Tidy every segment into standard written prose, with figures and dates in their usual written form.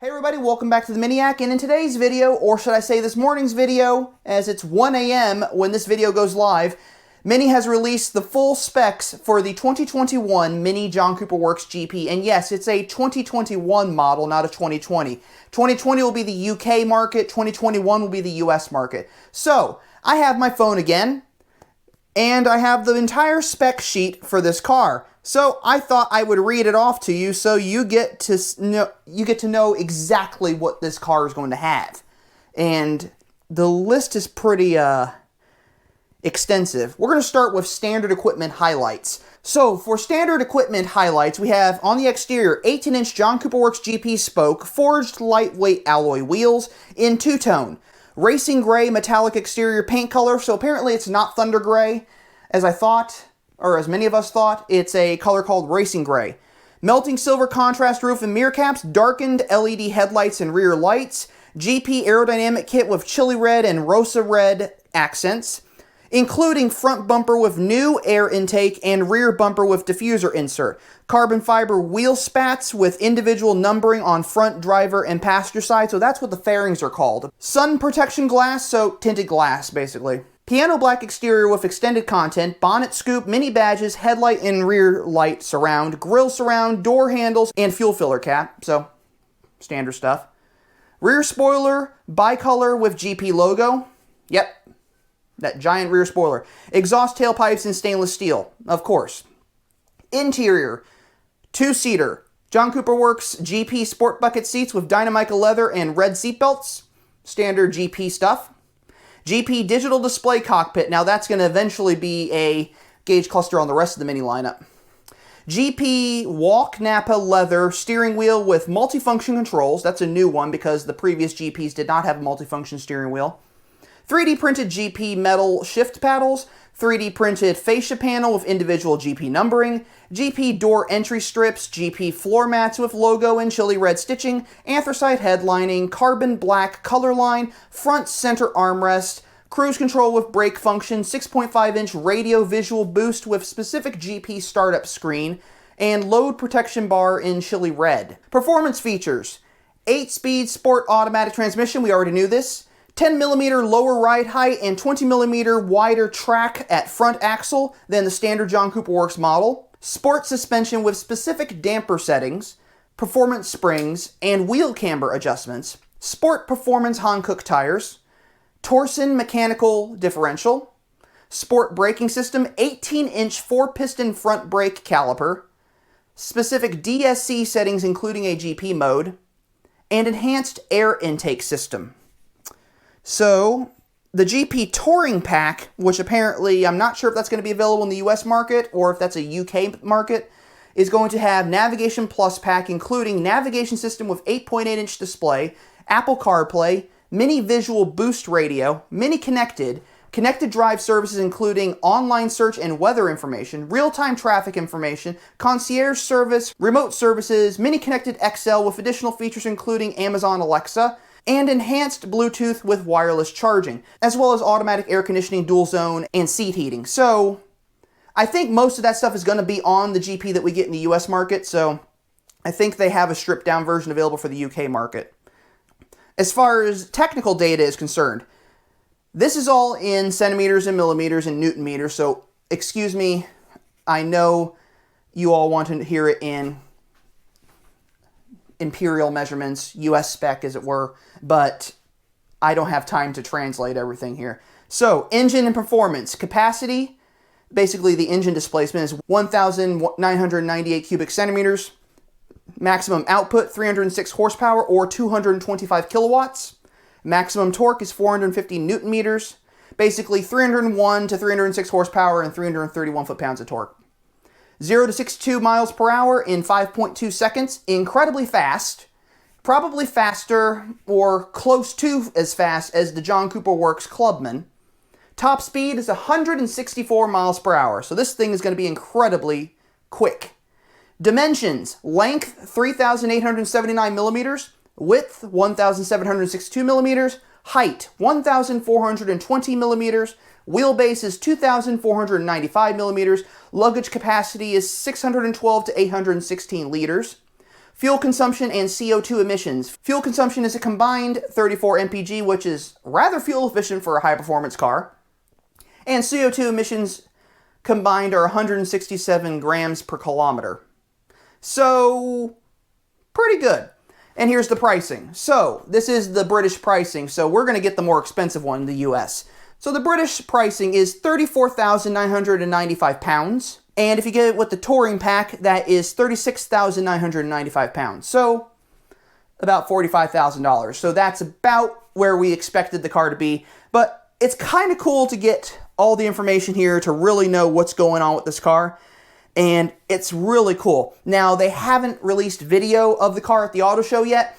Hey everybody, welcome back to the MINIAC, and in today's video, or should I say this morning's video, as it's 1 a.m. when this video goes live, Mini has released the full specs for the 2021 Mini John Cooper Works GP, and yes, it's a 2021 model, not a 2020. 2020 will be the UK market, 2021 will be the US market. So, I have my phone again, and I have the entire spec sheet for this car. So I thought I would read it off to you so you get to know exactly what this car is going to have. And the list is pretty extensive. We're going to start with standard equipment highlights. So for standard equipment highlights, we have on the exterior 18-inch John Cooper Works GP spoke, forged lightweight alloy wheels in two-tone. Racing gray metallic exterior paint color, so apparently it's not thunder gray, as I thought, or as many of us thought. It's a color called racing gray. Melting silver contrast roof and mirror caps, darkened LED headlights and rear lights, GP aerodynamic kit with chili red and rosa red accents, including front bumper with new air intake and rear bumper with diffuser insert. Carbon fiber wheel spats with individual numbering on front, driver, and passenger side, so that's what the fairings are called. Sun protection glass, so tinted glass, basically. Piano black exterior with extended content, bonnet scoop, mini badges, headlight and rear light surround, grille surround, door handles, and fuel filler cap, so standard stuff. Rear spoiler, bicolor with GP logo. Yep, that giant rear spoiler. Exhaust tailpipes in stainless steel, of course. Interior, two-seater, John Cooper Works GP sport bucket seats with Dynamica leather and red seat belts. Standard GP stuff. GP digital display cockpit. Now that's going to eventually be a gauge cluster on the rest of the Mini lineup. GP walk Napa leather steering wheel with multifunction controls. That's a new one because the previous GPs did not have a multifunction steering wheel. 3D printed GP metal shift paddles. 3D printed fascia panel with individual GP numbering. GP door entry strips. GP floor mats with logo and chili red stitching. Anthracite headlining. Carbon black color line. Front center armrest. Cruise control with brake function. 6.5-inch radio visual boost with specific GP startup screen. And load protection bar in chili red. Performance features. 8-speed sport automatic transmission. We already knew this. 10mm lower ride height and 20mm wider track at front axle than the standard John Cooper Works model. Sport suspension with specific damper settings, performance springs, and wheel camber adjustments. Sport performance Hankook tires. Torsen mechanical differential. Sport braking system, 18-inch 4-piston front brake caliper. Specific DSC settings including a GP mode. And enhanced air intake system. So, the GP Touring Pack, which apparently, I'm not sure if that's going to be available in the US market or if that's a UK market, is going to have Navigation Plus Pack, including navigation system with 8.8-inch display, Apple CarPlay, Mini Visual Boost Radio, Mini Connected drive services including online search and weather information, real-time traffic information, concierge service, remote services, Mini Connected XL with additional features including Amazon Alexa, and enhanced Bluetooth with wireless charging, as well as automatic air conditioning, dual zone, and seat heating. So, I think most of that stuff is going to be on the GP that we get in the US market, so I think they have a stripped down version available for the UK market. As far as technical data is concerned, this is all in centimeters and millimeters and Newton meters, so excuse me, I know you all want to hear it in imperial measurements, US spec as it were, but I don't have time to translate everything here. So, engine and performance. Capacity, basically the engine displacement is 1,998 cubic centimeters. Maximum output, 306 horsepower or 225 kilowatts. Maximum torque is 450 newton meters. Basically 301 to 306 horsepower and 331 foot-pounds of torque. 0 to 62 miles per hour in 5.2 seconds. Incredibly fast. Probably faster or close to as fast as the John Cooper Works Clubman. Top speed is 164 miles per hour. So this thing is going to be incredibly quick. Dimensions. Length 3,879 millimeters. Width 1,762 millimeters. Height 1,420 millimeters. Wheelbase is 2,495 millimeters. Luggage capacity is 612 to 816 liters. Fuel consumption and CO2 emissions. Fuel consumption is a combined 34 mpg, which is rather fuel efficient for a high-performance car. And CO2 emissions combined are 167 grams per kilometer. So, pretty good. And here's the pricing. So, this is the British pricing, so we're going to get the more expensive one in the US. So the British pricing is £34,995. And if you get it with the touring pack, that is £36,995. So, about $45,000. So that's about where we expected the car to be. But it's kind of cool to get all the information here to really know what's going on with this car. And it's really cool. Now, they haven't released video of the car at the auto show yet.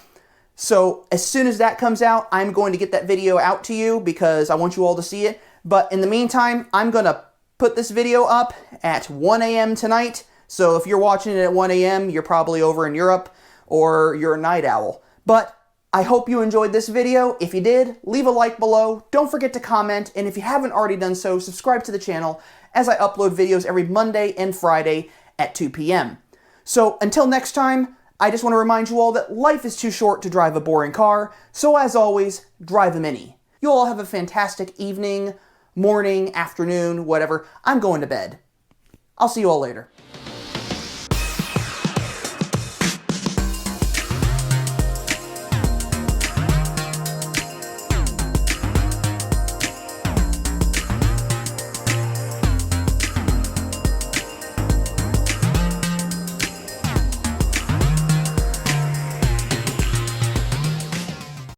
So as soon as that comes out, I'm going to get that video out to you because I want you all to see it. But in the meantime, I'm going to put this video up at 1 a.m. tonight. So if you're watching it at 1 a.m., you're probably over in Europe or you're a night owl. But I hope you enjoyed this video. If you did, leave a like below. Don't forget to comment. And if you haven't already done so, subscribe to the channel as I upload videos every Monday and Friday at 2 p.m. So until next time, I just want to remind you all that life is too short to drive a boring car. So as always, drive a Mini. You all have a fantastic evening, morning, afternoon, whatever. I'm going to bed. I'll see you all later.